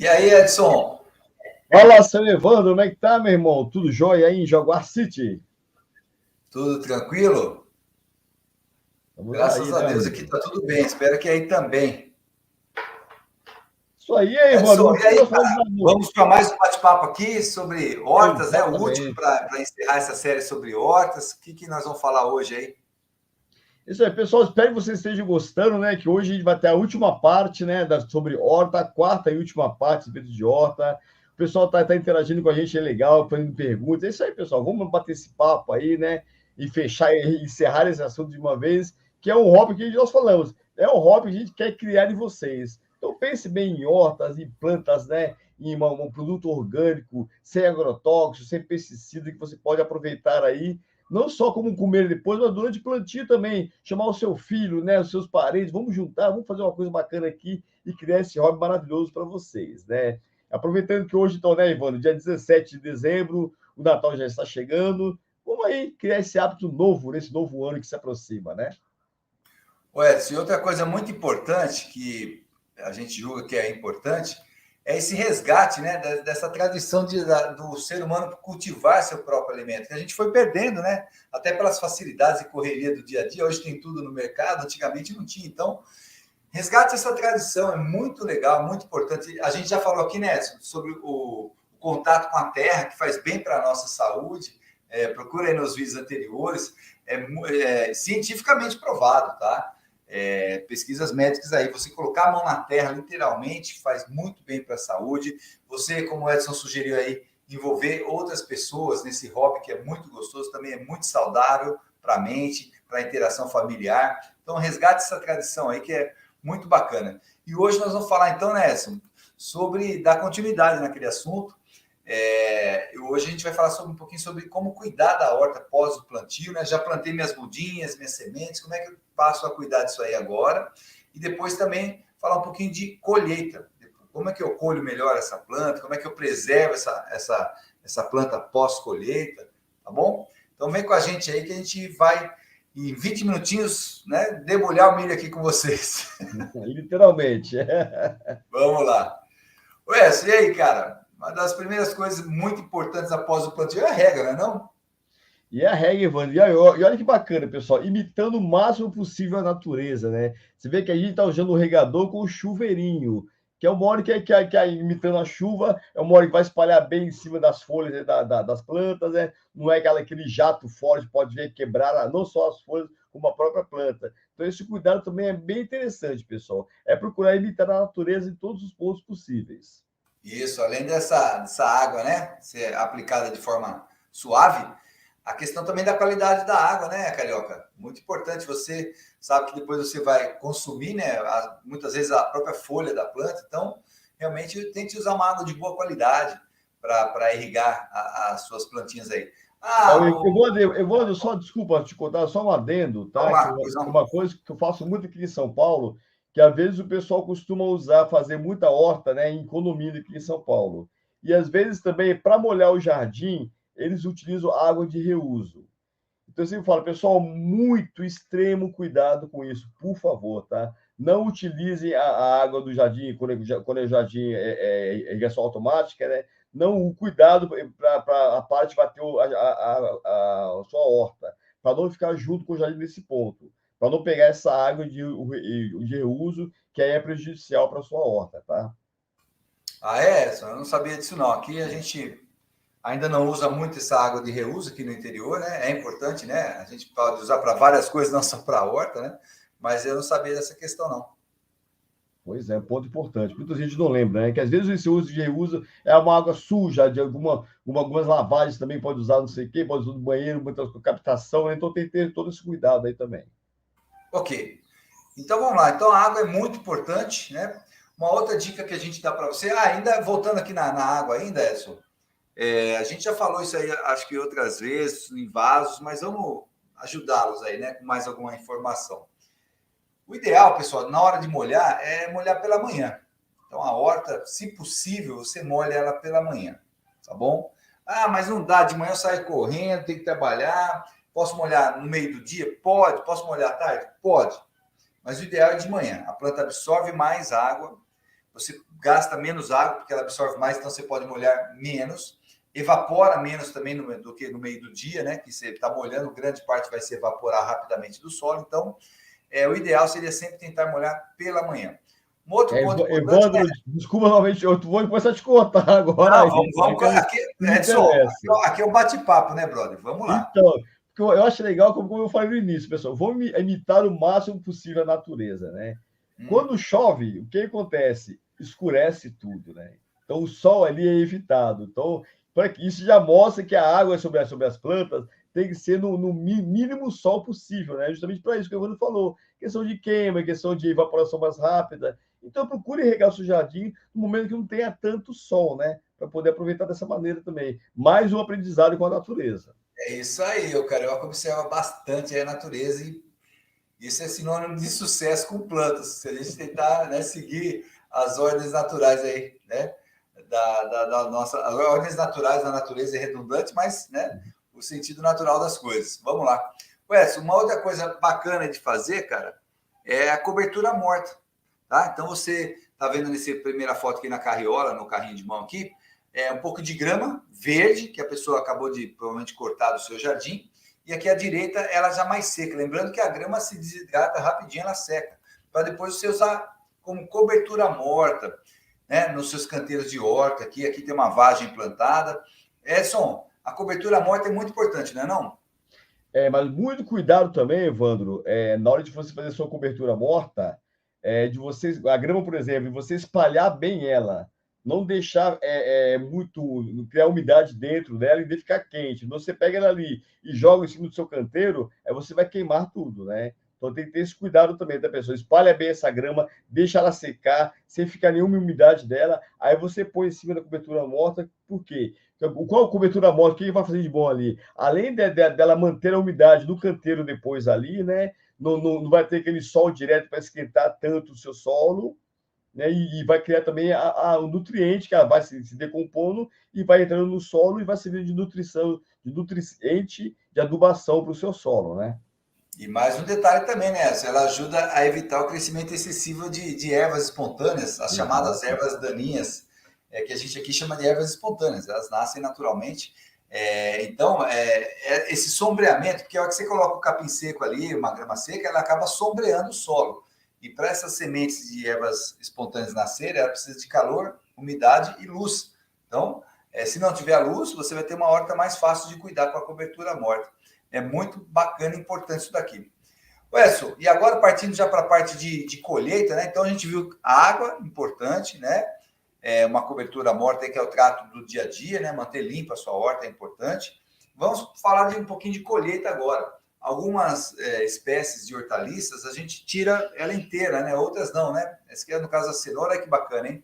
E aí, Edson? Fala, seu Evandro, como é que tá, meu irmão? Tudo jóia aí em Jaguar City? Tudo tranquilo? Vamos Graças aí, a né, Deus aqui amigo? está tudo bem. Espero que aí também. Isso aí, Evandro. Edson, O e que aí, nós falamos cara? da noite? Vamos para mais um bate-papo aqui sobre hortas, né? O último Exatamente. para encerrar essa série sobre hortas. O que nós vamos falar hoje aí? Isso aí, pessoal. Espero que vocês estejam gostando, né? Que hoje a gente vai ter a última parte, né? Sobre horta, a quarta e última parte do vídeo de horta. O pessoal tá interagindo com a gente, é legal, fazendo perguntas. É isso aí, pessoal. Vamos bater esse papo aí, né? E fechar e encerrar esse assunto de uma vez, que é um hobby que nós falamos. É um hobby que a gente quer criar em vocês. Então pense bem em hortas, em plantas, né? Em um produto orgânico, sem agrotóxicos, sem pesticida, que você pode aproveitar aí não só como comer depois, mas durante o plantio também. Chamar o seu filho, né, os seus parentes, vamos juntar, vamos fazer uma coisa bacana aqui e criar esse hobby maravilhoso para vocês, né? Aproveitando que hoje, então, né, Ivano, dia 17 de dezembro, o Natal já está chegando. Vamos aí criar esse hábito novo, nesse novo ano que se aproxima, né? Ô, Edson, e outra coisa muito importante que a gente julga que é importante é esse resgate, né, dessa tradição do ser humano cultivar seu próprio alimento, que a gente foi perdendo, né, até pelas facilidades e correria do dia a dia. Hoje tem tudo no mercado, antigamente não tinha. Então, resgate essa tradição, é muito legal, muito importante. A gente já falou aqui, né, sobre o contato com a terra, que faz bem para a nossa saúde. Procura aí nos vídeos anteriores, cientificamente provado, tá? Pesquisas médicas aí, você colocar a mão na terra, literalmente, faz muito bem para a saúde. Você, como o Edson sugeriu aí, envolver outras pessoas nesse hobby que é muito gostoso, também é muito saudável para a mente, para a interação familiar. Então, resgate essa tradição aí que é muito bacana. E hoje nós vamos falar, então, né, Edson, sobre dar continuidade naquele assunto. Hoje a gente vai falar um pouquinho sobre como cuidar da horta após o plantio, né? Já plantei minhas mudinhas, minhas sementes, como é que eu passo a cuidar disso aí agora? E depois também falar um pouquinho de colheita. Como é que eu colho melhor essa planta? Como é que eu preservo essa planta pós-colheita? Tá bom? Então vem com a gente aí que a gente vai, em 20 minutinhos, né, debulhar o milho aqui com vocês. Literalmente. Vamos lá. Ué, e aí, cara? Uma das primeiras coisas muito importantes após o plantio é a rega, não é não? E a regra, Evandro, e olha que bacana, pessoal, imitando o máximo possível a natureza, né? Você vê que a gente está usando o regador com o chuveirinho, que é uma hora que imitando a chuva, é uma hora que vai espalhar bem em cima das folhas, né, das plantas, né? Não é aquele jato forte, pode ver quebrar não só as folhas, como a própria planta. Então, esse cuidado também é bem interessante, pessoal. É procurar imitar a natureza em todos os pontos possíveis. Isso, além dessa água, né, ser aplicada de forma suave, a questão também da qualidade da água, né, Carioca? Muito importante. Você sabe que depois você vai consumir, né, muitas vezes a própria folha da planta. Então, realmente, tente usar uma água de boa qualidade para irrigar as suas plantinhas aí. Ó, Ah, Evandro, só desculpa te contar, só um adendo, tá? vamos Que lá, pois não. uma coisa que eu faço muito aqui em São Paulo, que às vezes o pessoal costuma usar, fazer muita horta, né, em condomínio aqui em São Paulo. E às vezes também, para molhar o jardim, eles utilizam água de reuso. Então, eu sempre falo, pessoal, muito extremo cuidado com isso, por favor, tá? Não utilizem a água do jardim, quando é o jardim é irrigação automática, né? Não, o cuidado para a parte bater a sua horta, para não ficar junto com o jardim nesse ponto, para não pegar essa água de reuso, que aí é prejudicial para a sua horta, tá? Ah, é? Eu não sabia disso, não. Aqui a gente ainda não usa muito essa água de reuso aqui no interior, né? É importante, né? A gente pode usar para várias coisas, não só para a horta, né? Mas eu não sabia dessa questão, não. Pois é, ponto importante. Muita gente não lembra, né? Que às vezes esse uso de reuso é uma água suja, de algumas lavagens também pode usar, não sei o quê, pode usar no banheiro, muita captação, né? Então tem que ter todo esse cuidado aí também. Ok. Então vamos lá. Então a água é muito importante, né? Uma outra dica que a gente dá para você, ainda voltando aqui na água ainda, Edson, a gente já falou isso aí, acho que outras vezes, em vasos, mas vamos ajudá-los aí, né? Com mais alguma informação. O ideal, pessoal, na hora de molhar, é molhar pela manhã. Então, a horta, se possível, você molha ela pela manhã, tá bom? Ah, mas não dá, de manhã eu saio correndo, tenho que trabalhar. Posso molhar no meio do dia? Pode. Posso molhar à tarde? Pode. Mas o ideal é de manhã. A planta absorve mais água. você gasta menos água, porque ela absorve mais, então você pode molhar menos. Evapora menos também do que no meio do dia, né? Que você está molhando, grande parte vai se evaporar rapidamente do solo. Então, o ideal seria sempre tentar molhar pela manhã. Um outro ponto importante... Evandro, desculpa novamente, eu vou começar a te cortar agora. Não, vamos aqui, Edson, aqui é um bate-papo, né, brother? Vamos lá. Então, porque eu acho legal, como eu falei no início, pessoal, vou imitar o máximo possível a natureza, né? Quando chove, o que acontece? Escurece tudo, né? Então, o sol ali é evitado. Então, isso já mostra que a água sobre as plantas tem que ser no mínimo sol possível, né? Justamente para isso que o Evandro falou. Questão de queima, questão de evaporação mais rápida. Então, procure regar o seu jardim no momento que não tenha tanto sol, né? Para poder aproveitar dessa maneira também. Mais um aprendizado com a natureza. É isso aí, o Carioca observa bastante a natureza e isso é sinônimo de sucesso com plantas. Se a gente tentar, né, seguir as ordens naturais aí, né? Da nossa... As ordens naturais da natureza é redundante, mas, né, o sentido natural das coisas. Vamos lá. Edson, uma outra coisa bacana de fazer, cara, é a cobertura morta. Tá? Então, você está vendo nessa primeira foto aqui na carriola, no carrinho de mão aqui, um pouco de grama verde, que a pessoa acabou de provavelmente cortar do seu jardim, e aqui à direita ela já mais seca. Lembrando que a grama se desidrata rapidinho, ela seca, para depois você usar como cobertura morta, né, nos seus canteiros de horta. Aqui tem uma vagem plantada. Edson, a cobertura morta é muito importante, não é não? Mas muito cuidado também, Evandro, na hora de você fazer sua cobertura morta, de você, a grama, por exemplo, você espalhar bem ela, não deixar muito, criar umidade dentro dela e ficar quente. Você pega ela ali e joga em cima do seu canteiro, você vai queimar tudo, né? Então tem que ter esse cuidado também da pessoa. Espalha bem essa grama, deixa ela secar, sem ficar nenhuma umidade dela. Aí você põe em cima da cobertura morta, por quê? Qual a cobertura morta? O que vai fazer de bom ali? Além dela manter a umidade do canteiro depois ali, né? Não vai ter aquele sol direto para esquentar tanto o seu solo, né? E vai criar também o nutriente que ela vai se decompondo e vai entrando no solo e vai servir de nutrição, de nutriente, de adubação para o seu solo, né? E mais um detalhe também, né? Ela ajuda a evitar o crescimento excessivo de ervas espontâneas, as chamadas ervas daninhas, que a gente aqui chama de ervas espontâneas, elas nascem naturalmente. Então, esse sombreamento, porque a hora que você coloca o capim seco ali, uma grama seca, ela acaba sombreando o solo. E para essas sementes de ervas espontâneas nascerem, ela precisa de calor, umidade e luz. Então, se não tiver luz, você vai ter uma horta mais fácil de cuidar com a cobertura morta. É muito bacana e importante isso daqui. Edson, e agora partindo já para a parte de colheita, né? Então a gente viu a água, importante, né? Uma cobertura morta que é o trato do dia a dia, né? Manter limpa a sua horta é importante. Vamos falar de um pouquinho de colheita agora. Algumas espécies de hortaliças a gente tira ela inteira, né? Outras não, né? Esse aqui é no caso a cenoura, que bacana, hein?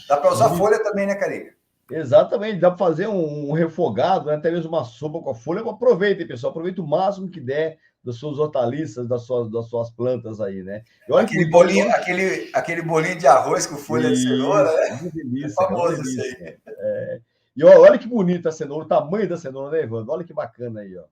Dá para usar folha também, né, Carica? Exatamente, dá para fazer um refogado, né? Até mesmo uma sopa com a folha. Aproveitem, pessoal, aproveita o máximo que der das suas hortaliças, das suas plantas aí, né? E olha aquele bolinho, aquele bolinho de arroz com folha de cenoura, né? Uma delícia, É famoso uma delícia. isso aí. E olha que bonita a cenoura, o tamanho da cenoura, né, Evandro? Olha que bacana aí, ó.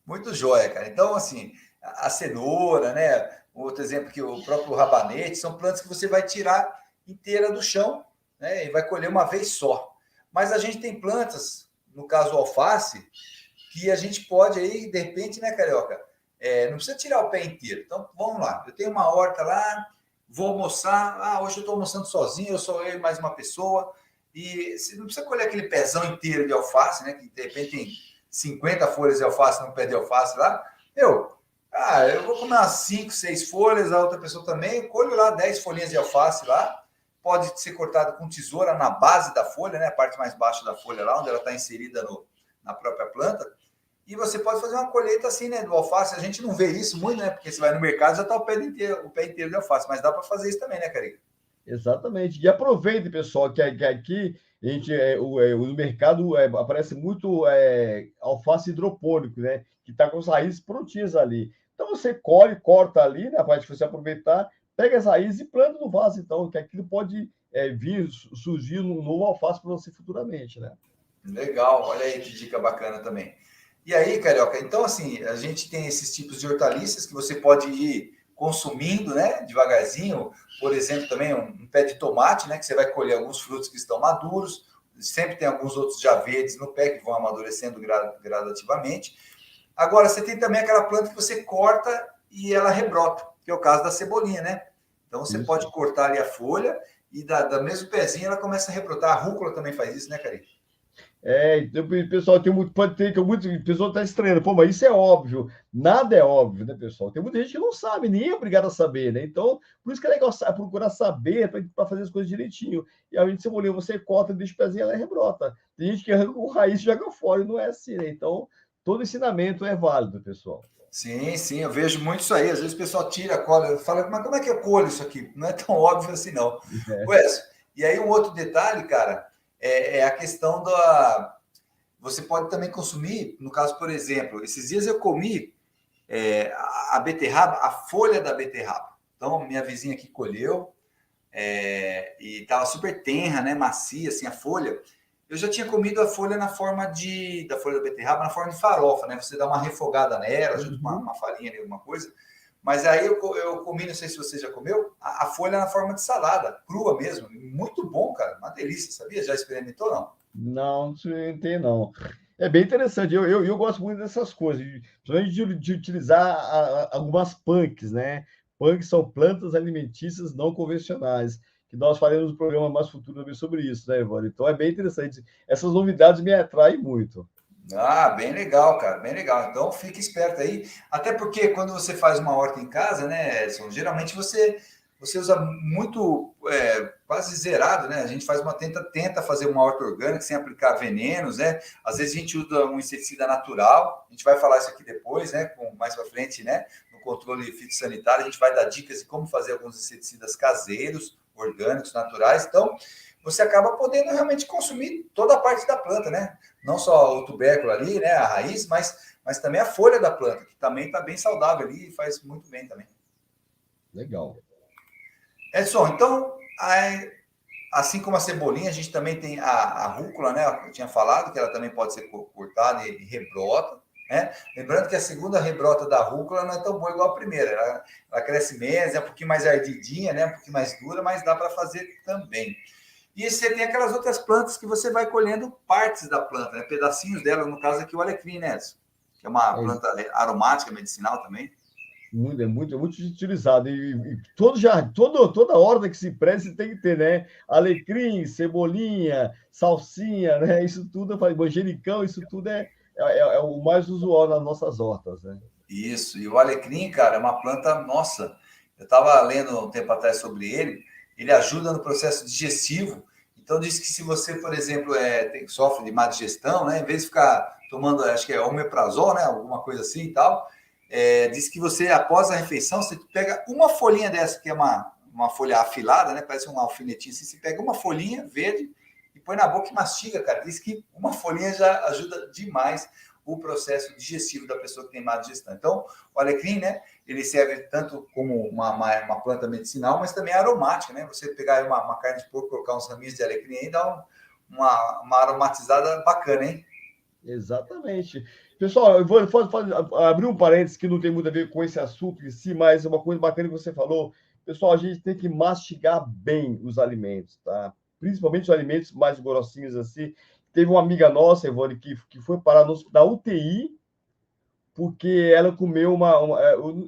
Muito jóia, cara. Então, assim, a cenoura, né? Outro exemplo que o próprio rabanete, são plantas que você vai tirar inteira do chão, né? E vai colher uma vez só. Mas a gente tem plantas, no caso o alface, que a gente pode aí, de repente, né, Carioca? Não precisa tirar o pé inteiro. Então, vamos lá. Eu tenho uma horta lá, vou almoçar. Hoje eu estou almoçando sozinho, eu sou eu e mais uma pessoa. E você não precisa colher aquele pezão inteiro de alface, né? Que de repente tem 50 folhas de alface no pé de alface lá. Eu vou comer umas 5, 6 folhas, a outra pessoa também. Eu colho lá 10 folhinhas de alface lá. Pode ser cortado com tesoura na base da folha, né? A parte mais baixa da folha lá, onde ela está inserida na própria planta. E você pode fazer uma colheita assim, né? Do alface. A gente não vê isso muito, né? Porque você vai no mercado já está o pé inteiro de alface. Mas dá para fazer isso também, né, Carica? Exatamente. E aproveite, pessoal, que aqui a gente, no mercado aparece muito alface hidropônico, né? Que está com as raízes prontinhas ali. Então você colhe, corta ali, na parte que você aproveitar, pega as raízes e planta no vaso, então, que aquilo pode surgir um novo alface para você futuramente, né? Legal, olha aí que dica bacana também. E aí, Carioca, então assim, a gente tem esses tipos de hortaliças que você pode ir consumindo, né, devagarzinho. Por exemplo, também um pé de tomate, né, que você vai colher alguns frutos que estão maduros. Sempre tem alguns outros já verdes no pé que vão amadurecendo gradativamente. Agora, você tem também aquela planta que você corta e ela rebrota, que é o caso da cebolinha, né? Então, você pode cortar ali a folha e da mesmo pezinho ela começa a rebrotar. A rúcula também faz isso, né, Cari? Então, pessoal, pode ter que muito, o pessoal está estranhando, pô, mas isso é óbvio, nada é óbvio, né, pessoal? Tem muita gente que não sabe, nem é obrigado a saber, né? Então, por isso que é legal procurar saber para fazer as coisas direitinho. E a gente cebolinha, você corta, deixa o pezinho, ela rebrota. Tem gente que arranca o raiz e joga fora, e não é assim, né? Então, todo ensinamento é válido, pessoal. Sim, sim, eu vejo muito isso aí. Às vezes o pessoal tira a cola, eu falo, mas como é que eu colho isso aqui? Não é tão óbvio assim, não. Ué, e aí um outro detalhe, cara, é a questão da... Você pode também consumir, no caso, por exemplo, esses dias eu comi a beterraba, a folha da beterraba. Então, minha vizinha aqui colheu e estava super tenra, né, macia, assim, a folha. Eu já tinha comido a folha da folha da beterraba na forma de farofa, né? Você dá uma refogada nela, junto com uma farinha ali, alguma coisa. Mas aí eu comi, não sei se você já comeu, a folha na forma de salada, crua mesmo. Muito bom, cara. Uma delícia, sabia? Já experimentou, não? Não experimentei, não. É bem interessante. Eu gosto muito dessas coisas, principalmente de utilizar algumas punks, né? Punks são plantas alimentícias não convencionais, que nós faremos um programa mais futuro também sobre isso, né, Evandro? Então é bem interessante. Essas novidades me atraem muito. Ah, bem legal, cara, bem legal. Então fique esperto aí, até porque quando você faz uma horta em casa, né, Edson, geralmente você usa muito, quase zerado, né? A gente faz tenta fazer uma horta orgânica sem aplicar venenos, né? Às vezes a gente usa um inseticida natural. A gente vai falar isso aqui depois, né? Mais para frente, né? No controle fitossanitário, a gente vai dar dicas de como fazer alguns inseticidas caseiros, orgânicos, naturais. Então você acaba podendo realmente consumir toda a parte da planta, né? Não só o tubérculo ali, né? A raiz, mas também a folha da planta, que também está bem saudável ali e faz muito bem também. Legal. Edson, então, assim como a cebolinha, a gente também tem a rúcula, né? Eu tinha falado que ela também pode ser cortada e rebrota, né? Lembrando que a segunda rebrota da rúcula não é tão boa igual a primeira. Ela cresce menos, é um pouquinho mais ardidinha, né? Um pouquinho mais dura, mas dá para fazer também. E você tem aquelas outras plantas que você vai colhendo partes da planta, né? Pedacinhos dela, no caso aqui o alecrim, né, Edson? Que é uma planta aromática, medicinal também. Muito utilizado. E toda horta que se preze tem que ter, né? Alecrim, cebolinha, salsinha, né? Isso tudo, eu falei, manjericão, isso tudo é o mais usual nas nossas hortas, né? Isso, e o alecrim, cara, é uma planta, nossa, eu estava lendo um tempo atrás sobre ele ajuda no processo digestivo. Então, diz que se você, por exemplo, sofre de má digestão, né, em vez de ficar tomando, acho que é omeprazol, né, alguma coisa assim e tal, diz que você, após a refeição, você pega uma folhinha dessa, que é uma folha afilada, né, parece um alfinetinho assim, você pega uma folhinha verde e põe na boca e mastiga, cara. Diz que uma folhinha já ajuda demais o processo digestivo da pessoa que tem má digestão. Então, o alecrim, né, ele serve tanto como uma planta medicinal, mas também aromática, né? Você pegar uma carne de porco, colocar uns raminhos de alecrim aí, dá uma aromatizada bacana, hein? Exatamente. Pessoal, eu vou abrir um parênteses que não tem muito a ver com esse assunto em si, mas uma coisa bacana que você falou. Pessoal, a gente tem que mastigar bem os alimentos, tá? Principalmente os alimentos mais grossinhos assim. Teve uma amiga nossa, Evone, que foi parar na UTI porque ela comeu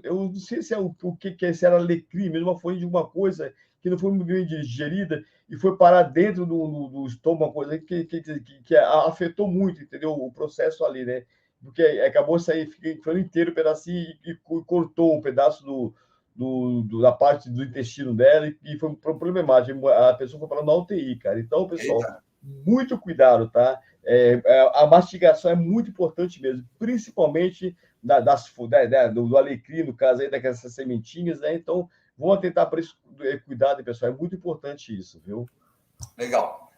eu não sei se é o que é, se era alecrim, mesmo uma folha de alguma coisa que não foi muito bem digerida e foi parar dentro do estômago, uma coisa que afetou muito, entendeu? O processo ali, né? Porque acabou saindo, ficando inteiro o pedacinho e cortou um pedaço da parte do intestino dela e foi problemático. A pessoa foi parar na UTI, cara. Então, pessoal, Eita. muito cuidado, tá? A mastigação é muito importante mesmo, principalmente do alecrim, no caso aí, daquelas sementinhas, né? Então, vamos tentar para isso cuidado, pessoal. É muito importante isso, viu? Legal.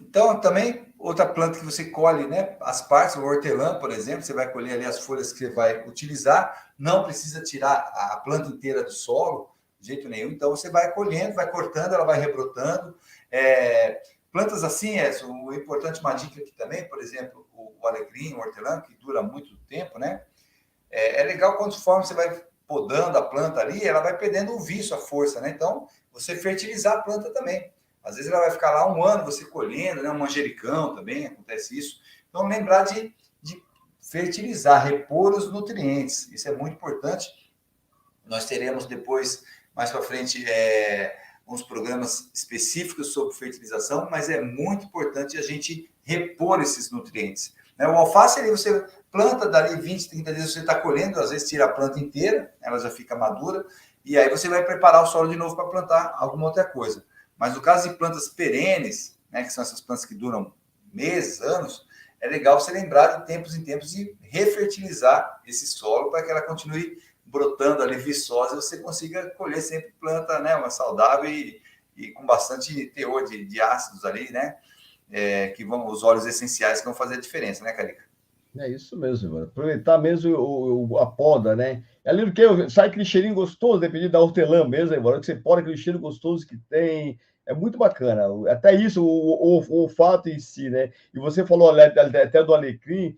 Então, também, outra planta que você colhe, né? As partes, o hortelã, por exemplo, você vai colher ali as folhas que você vai utilizar, não precisa tirar a planta inteira do solo, de jeito nenhum. Então, você vai colhendo, vai cortando, ela vai rebrotando. Plantas assim, o importante, uma dica aqui também, por exemplo, o alecrim, o hortelã, que dura muito tempo, né? É legal conforme você vai podando a planta ali, ela vai perdendo o vício, a força, né? Então, você fertilizar a planta também. Às vezes ela vai ficar lá um ano, você colhendo, né? Um manjericão também, acontece isso. Então, lembrar de fertilizar, repor os nutrientes. Isso é muito importante. Nós teremos depois, mais para frente, uns programas específicos sobre fertilização, mas é muito importante a gente repor esses nutrientes. O alface, ali você planta, dali 20, 30 dias você está colhendo, às vezes tira a planta inteira, ela já fica madura, e aí você vai preparar o solo de novo para plantar alguma outra coisa. Mas no caso de plantas perenes, né, que são essas plantas que duram meses, anos, é legal você lembrar de tempos em tempos de refertilizar esse solo para que ela continue brotando ali viçosa e você consiga colher sempre planta, né, uma saudável e com bastante teor de ácidos ali, né, que vão, os óleos essenciais que vão fazer a diferença, né, Carica? É isso mesmo, mano. Aproveitar mesmo a poda, né? Ali do que sai aquele cheirinho gostoso, dependendo da hortelã mesmo, hein, mano? Que você poda aquele cheiro gostoso que tem. É muito bacana. Até isso, o olfato em si, né? E você falou até do alecrim.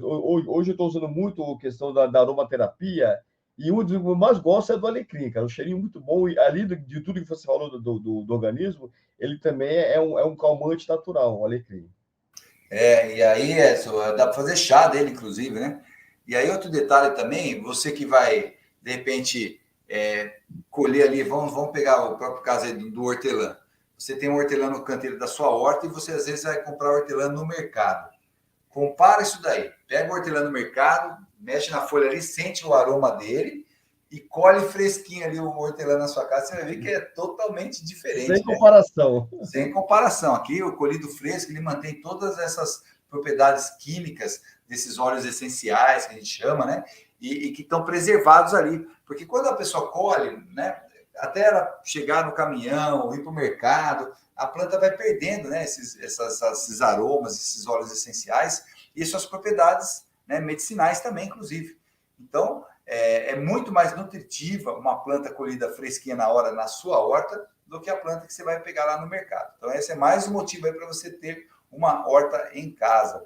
Hoje eu estou usando muito a questão da aromaterapia. E um dos que eu mais gosto é do alecrim, cara. Um cheirinho muito bom. E ali de tudo que você falou do organismo, ele também é um calmante natural, o alecrim. E aí, dá para fazer chá dele, inclusive, né? E aí, outro detalhe também, você que vai, de repente, colher ali, vamos pegar o próprio caso aí do hortelã. Você tem um hortelã no canteiro da sua horta e você, às vezes, vai comprar hortelã no mercado. Compara isso daí. Pega o hortelã no mercado, mexe na folha ali, sente o aroma dele e colhe fresquinho ali o hortelã na sua casa. Você vai ver que é totalmente diferente. Sem comparação. Né? Sem comparação. Aqui, o colhido fresco, ele mantém todas essas propriedades químicas desses óleos essenciais, que a gente chama, né? E que estão preservados ali. Porque quando a pessoa colhe, né? Até ela chegar no caminhão, ir para o mercado, a planta vai perdendo, né, esses aromas, esses óleos essenciais e suas propriedades, né, medicinais também, inclusive. Então, é muito mais nutritiva uma planta colhida fresquinha na hora na sua horta do que a planta que você vai pegar lá no mercado. Então, esse é mais um motivo aí para você ter uma horta em casa.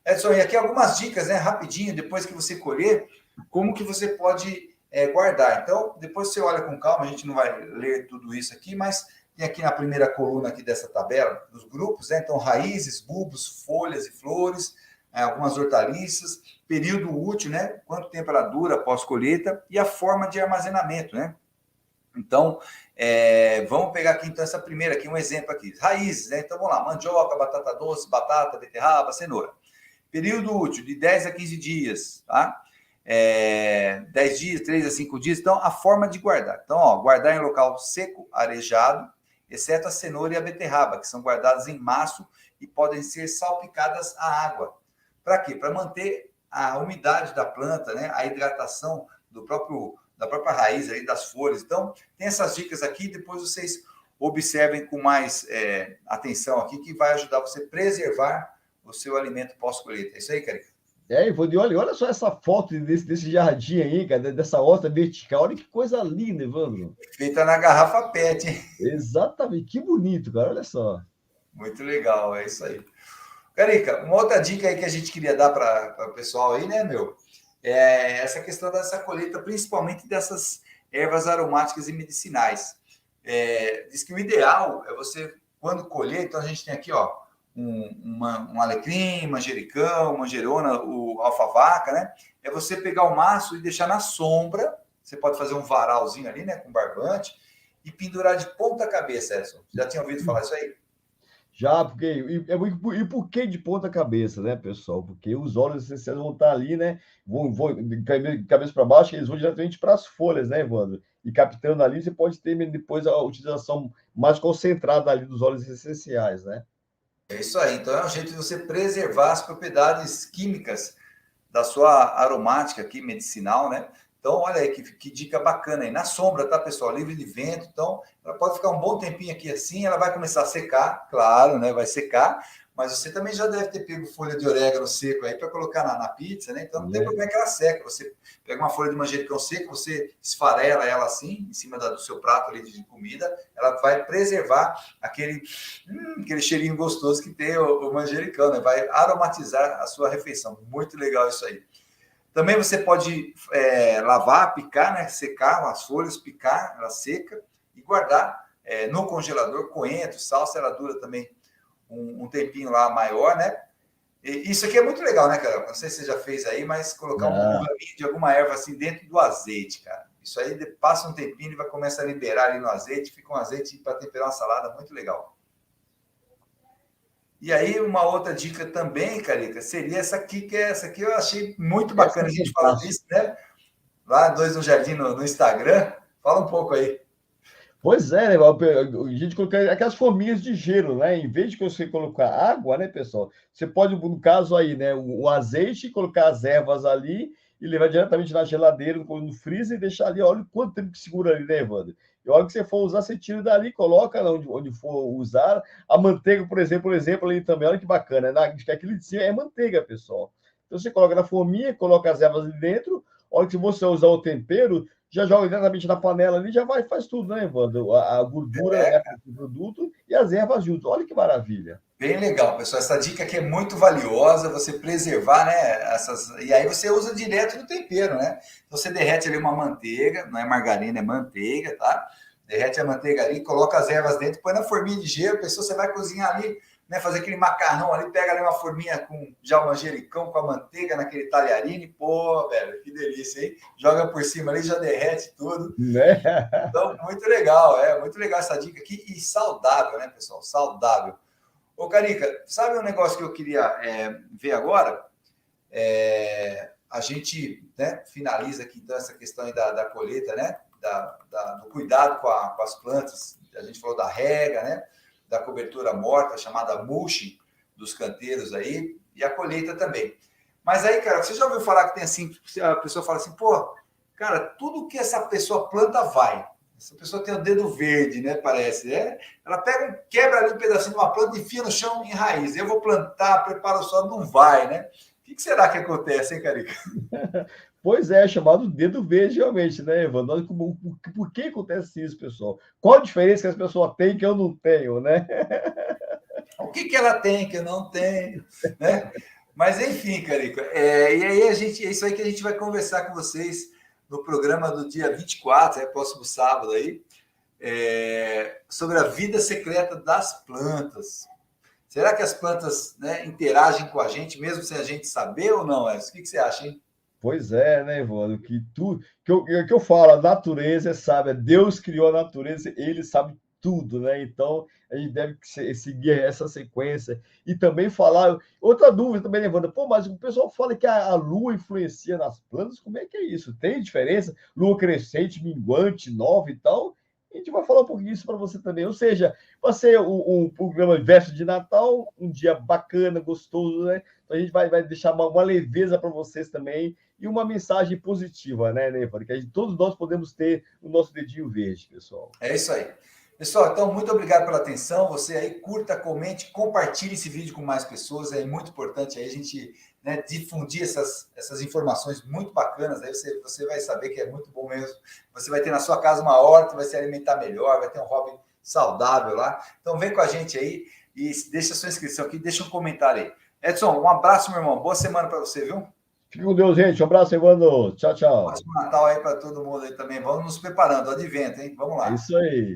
Edson, e aqui algumas dicas, né, rapidinho, depois que você colher, como que você pode guardar. Então, depois você olha com calma, a gente não vai ler tudo isso aqui, mas tem aqui na primeira coluna aqui dessa tabela, dos grupos, né? Então, raízes, bulbos, folhas e flores, algumas hortaliças, período útil, né? Quanto tempo ela dura após colheita e a forma de armazenamento, né? Então, vamos pegar aqui, então, essa primeira aqui, um exemplo aqui. Raízes, né? Então, vamos lá, mandioca, batata doce, batata, beterraba, cenoura. Período útil, de 10 a 15 dias, tá? 10 dias, 3 a 5 dias. Então, a forma de guardar. Então, guardar em local seco, arejado, exceto a cenoura e a beterraba, que são guardadas em maço e podem ser salpicadas à água. Para quê? Para manter a umidade da planta, né? A hidratação da própria raiz aí, das folhas. Então, tem essas dicas aqui, depois vocês observem com mais atenção aqui, que vai ajudar você a preservar o seu alimento pós-colheita. É isso aí, Carica? Evandro, olha só essa foto desse jardim aí, cara, dessa horta vertical. Olha que coisa linda, Evandro. Feita na garrafa PET, hein? Exatamente, que bonito, cara, olha só. Muito legal, é isso aí. Carica, uma outra dica aí que a gente queria dar para o pessoal aí, né, meu? É essa questão dessa colheita, principalmente dessas ervas aromáticas e medicinais. Diz que o ideal é você, quando colher, então a gente tem aqui, ó, um alecrim, manjericão, manjerona, o alfavaca, né? É você pegar o maço e deixar na sombra. Você pode fazer um varalzinho ali, né? Com barbante e pendurar de ponta cabeça, Edson. Já tinha ouvido falar isso aí? Já, porque. E por que de ponta cabeça, né, pessoal? Porque os óleos essenciais vão estar ali, né? Vão de cabeça para baixo, eles vão diretamente para as folhas, né, Evandro? E captando ali, você pode ter depois a utilização mais concentrada ali dos óleos essenciais, né? É isso aí. Então, é um jeito de você preservar as propriedades químicas da sua aromática aqui, medicinal, né? Então, olha aí que dica bacana aí. Na sombra, tá, pessoal? Livre de vento. Então, ela pode ficar um bom tempinho aqui assim. Ela vai começar a secar, claro, né? Vai secar. Mas você também já deve ter pego folha de orégano seco aí para colocar na pizza, né? Então, não tem problema que ela seca. Você pega uma folha de manjericão seco, você esfarela ela assim, em cima do seu prato ali de comida. Ela vai preservar aquele cheirinho gostoso que tem o manjericão, né? Vai aromatizar a sua refeição. Muito legal isso aí. Também você pode lavar, picar, né? Secar as folhas, picar, ela seca e guardar no congelador, coentro, salsa, ela dura também um tempinho lá maior, né? E isso aqui é muito legal, né, cara? Não sei se você já fez aí, mas colocar um raminho de alguma erva assim dentro do azeite, cara. Isso aí passa um tempinho, ele vai começar a liberar ali no azeite, fica um azeite para temperar uma salada muito legal. E aí, uma outra dica também, Carica, seria essa aqui, que essa aqui eu achei muito bacana a gente falar disso, né? Lá, Dois no Jardim no Instagram. Fala um pouco aí. Pois é, né? A gente colocar aquelas forminhas de gelo, né? Em vez de você colocar água, né, pessoal? Você pode, no caso aí, né, o azeite, colocar as ervas ali e levar diretamente na geladeira, no freezer e deixar ali. Olha quanto tempo que segura ali, né, Evandro? E a hora que você for usar, você tira dali, coloca onde for usar. A manteiga, por exemplo, ali também, olha que bacana, né? Aquilo de cima é manteiga, pessoal. Então você coloca na forminha, coloca as ervas ali dentro. A hora que você usar o tempero, já joga diretamente na panela ali, já faz tudo, né, Evandro? A gordura, né, do produto e as ervas junto. Olha que maravilha. Bem legal, pessoal. Essa dica aqui é muito valiosa, você preservar, né? E aí você usa direto no tempero, né? Então você derrete ali uma manteiga, não é margarina, é manteiga, tá? Derrete a manteiga ali, coloca as ervas dentro, põe na forminha de gelo, pessoa, você vai cozinhar ali, né? Fazer aquele macarrão ali, pega ali uma forminha com já o manjericão com a manteiga naquele talharine, pô, velho, que delícia, hein? Joga por cima ali, já derrete tudo. Né? Então, muito legal essa dica aqui e saudável, né, pessoal? Saudável. Ô, Carica, sabe um negócio que eu queria ver agora? A gente, né, finaliza aqui, então, essa questão aí da colheita, né? Do cuidado com as plantas. A gente falou da rega, né? Da cobertura morta, chamada mulching, dos canteiros aí, e a colheita também. Mas aí, cara, você já ouviu falar que tem assim, a pessoa fala assim, pô, cara, tudo que essa pessoa planta vai. Essa pessoa tem o dedo verde, né? Parece. Ela pega, quebra ali um pedacinho de uma planta e enfia no chão em raiz. Eu vou plantar, preparo o solo, não vai, né? O que será que acontece, hein, Carica? Pois é chamado dedo verde, realmente, né, Evandro? Por que acontece isso, pessoal? Qual a diferença que as pessoas têm que eu não tenho, né? O que ela tem que eu não tenho, né? Mas, enfim, Carica, e aí é isso aí que a gente vai conversar com vocês no programa do dia 24, próximo sábado aí, sobre a vida secreta das plantas. Será que as plantas, né, interagem com a gente, mesmo sem a gente saber ou não, Edson? O que você acha, hein? Pois é, né, Evandro? Que eu falo, a natureza é sábia, Deus criou a natureza, ele sabe tudo, né? Então, a gente deve seguir essa sequência. E também falar. Outra dúvida também, Evandro. Pô, mas o pessoal fala que a lua influencia nas plantas, como é que é isso? Tem diferença? Lua crescente, minguante, nova e tal? A gente vai falar um pouquinho disso para você também. Ou seja, vai ser um programa verso de Natal, um dia bacana, gostoso, né? Então a gente vai deixar uma leveza para vocês também e uma mensagem positiva, né, Evandro? Que todos nós podemos ter o nosso dedinho verde, pessoal. É isso aí. Pessoal, então, muito obrigado pela atenção. Você aí, curta, comente, compartilhe esse vídeo com mais pessoas. É muito importante aí a gente, né, difundir essas informações muito bacanas. Aí você vai saber que é muito bom mesmo. Você vai ter na sua casa uma horta, vai se alimentar melhor, vai ter um hobby saudável lá. Então, vem com a gente aí e deixa a sua inscrição aqui, deixa um comentário aí. Edson, um abraço, meu irmão. Boa semana para você, viu? Fique com Deus, gente. Um abraço, Evandro. Tchau, tchau. Ótimo Natal aí para todo mundo aí também. Vamos nos preparando. Advento, hein? Vamos lá. É isso aí.